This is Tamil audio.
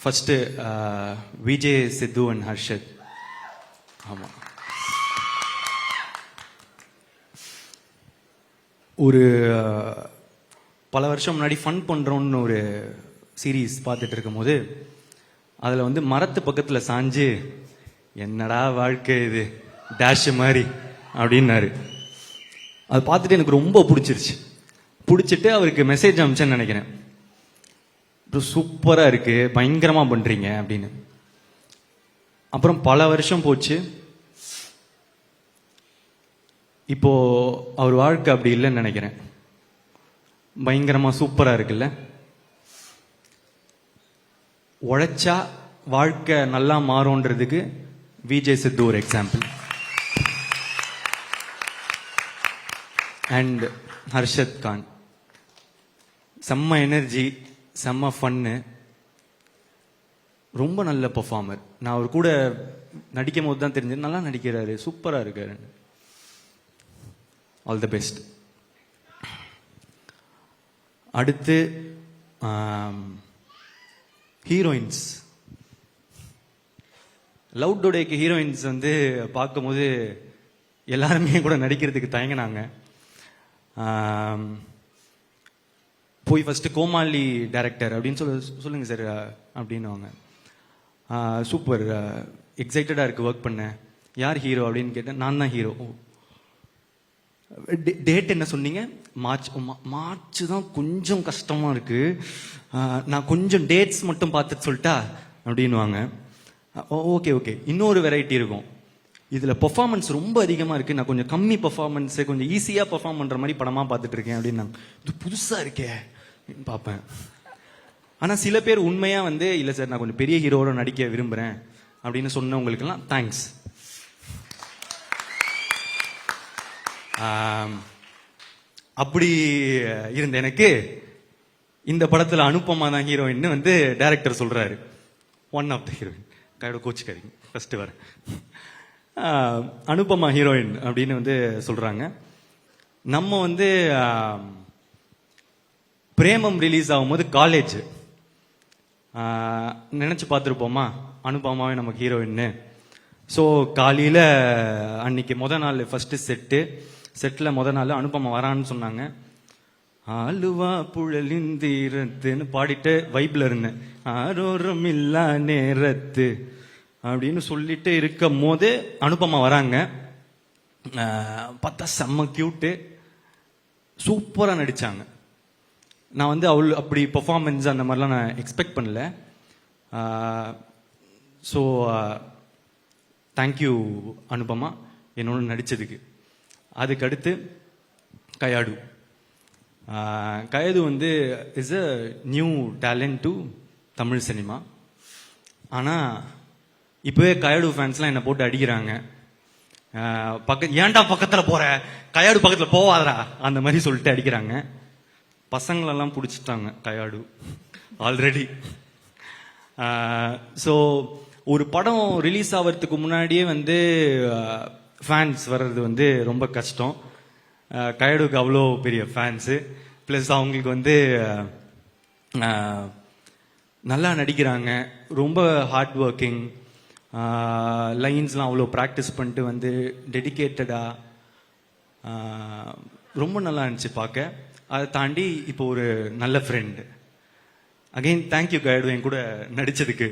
First Vijay, Siddhu and Harshad. ஆமாம், ஒரு பல வருஷம் முன்னாடி ஃபன் பண்ணுறோன்னு ஒரு சீரீஸ் பார்த்துட்டு இருக்கும்போது அதில் வந்து மரத்து பக்கத்தில் சாஞ்சு என்னடா வாழ்க்கை இது டேஷ் மாதிரி அப்படின்னாரு. அது பார்த்துட்டு எனக்கு ரொம்ப பிடிச்சிருச்சு. பிடிச்சிட்டு அவருக்கு மெசேஜ் அனுப்பிச்சேன்னு நினைக்கிறேன், சூப்பராக இருக்கு, பயங்கரமாக பண்ணுறீங்க அப்படின்னு. அப்புறம் பல வருஷம் போச்சு. இப்போ அவர் வாழ்க்கை அப்படி இல்லைன்னு நினைக்கிறேன். பயங்கரமாக சூப்பராக இருக்குல்ல. உழைச்சா வாழ்க்கை நல்லா மாறும்ன்றதுக்கு விஜய், சித்து ஒரு எக்ஸாம்பிள். அண்ட் ஹர்ஷத் கான் செம்ம எனர்ஜி, செம்ம ஃபன்னு, ரொம்ப நல்ல பெர்ஃபார்மர். நான் அவர் கூட நடிக்கும் போது தான் தெரிஞ்சது நல்லா நடிக்கிறாரு, சூப்பராக இருக்காரு. All the best. அடுத்து ஹீரோயின்ஸ். லவ் டுடேக்கு ஹீரோயின்ஸ் வந்து பார்க்கும்போது எல்லாருமே கூட நடிக்கிறதுக்கு தயங்கினாங்க. போய் ஃபஸ்ட்டு கோமாளி டைரக்டர் அப்படின்னு சொல்லுங்க சார் அப்படின்னுவாங்க. சூப்பர், எக்ஸைட்டடாக இருக்குது ஒர்க் பண்ண. யார் ஹீரோ அப்படின்னு கேட்டேன். நான் தான் ஹீரோ. டேட் என்ன சொன்னீங்க? மார்ச். மார்ச் தான் கொஞ்சம் கஷ்டமாக இருக்குது, நான் கொஞ்சம் டேட்ஸ் மட்டும் பார்த்துட்டு சொல்லிட்டா அப்படின்வாங்க. Okay okay. இன்னொரு வெரைட்டி இருக்கும், இதில் பெர்ஃபார்மன்ஸ் ரொம்ப அதிகமாக இருக்குது, நான் கொஞ்சம் கம்மி பெர்ஃபார்மன்ஸு, கொஞ்சம் ஈஸியாக பெர்ஃபார்ம் பண்ணுற மாதிரி படமாக பார்த்துட்டு இருக்கேன் அப்படின்னு. இது புதுசாக இருக்கே பார்ப்பேன். ஆனால் சில பேர் உண்மையாக வந்து இல்லை சார் நான் கொஞ்சம் பெரிய ஹீரோவோட நடிக்க விரும்புகிறேன் அப்படின்னு சொன்னவங்களுக்கெல்லாம் தேங்க்ஸ். அப்படி இருந்த எனக்கு இந்த படத்தில் அனுப்பமா தான் ஹீரோயின் வந்து டைரக்டர் சொல்கிறாரு. ஒன் ஆஃப் த ஹீரோயின், கையோட கோச்சுக்காதீங்க, ஃபஸ்ட்டு வர அனுப்பமா ஹீரோயின் அப்படின்னு வந்து சொல்கிறாங்க. நம்ம வந்து பிரேமம் ரிலீஸ் ஆகும்போது காலேஜ் நினச்சி பார்த்துருப்போமா அனுப்பமாவே நமக்கு ஹீரோயின்னு. ஸோ காலையில் அன்னைக்கு நாள் ஃபஸ்ட்டு செட்டில் நாள் அனுப்பமா வரான்னு சொன்னாங்க. ஆளுவா புழலிந்தீரத்துன்னு பாடிட்டு வைப்பில் இருந்தேன். ஆரோரம் இல்லா நேரத்து அப்படின்னு சொல்லிட்டு இருக்கும் போது அனுப்பமா வராங்க. பார்த்தா செம்ம கியூட்டு, சூப்பராக நடித்தாங்க. நான் வந்து அப்படி பெர்ஃபார்மன்ஸ் அந்த மாதிரிலாம் நான் எக்ஸ்பெக்ட் பண்ணல. ஸோ தேங்க்யூ அனுப்பமா என்னோட நடித்ததுக்கு. அதுக்கடுத்து கயாடு. கயது வந்து is a new talent to Tamil cinema. ஆனால் இப்போவே கயாடு ஃபேன்ஸ்லாம் என்னை போட்டு அடிக்கிறாங்க. ஏன்டா பக்கத்தில் போகிற, கயாடு பக்கத்தில் போவாதரா அந்த மாதிரி சொல்லிட்டு அடிக்கிறாங்க. பசங்களெல்லாம் பிடிச்சிட்டாங்க கயாடு ஆல்ரெடி. ஸோ ஒரு படம் ரிலீஸ் ஆகிறதுக்கு முன்னாடியே வந்து ஃபேன்ஸ் வர்றது வந்து ரொம்ப கஷ்டம். கயடுக்கு அவ்வளோ பெரிய ஃபேன்ஸு, ப்ளஸ் அவங்களுக்கு வந்து நல்லா நடிக்கிறாங்க, ரொம்ப ஹார்ட் ஒர்க்கிங், லைன்ஸ்லாம் அவ்வளோ ப்ராக்டிஸ் பண்ணிட்டு வந்து டெடிக்கேட்டடாக ரொம்ப நல்லா இருந்துச்சு பார்க்க. அதை தாண்டி இப்போ ஒரு நல்ல ஃப்ரெண்டு. அகெயின் தேங்க்யூ கயடு என் கூட நடித்ததுக்கு.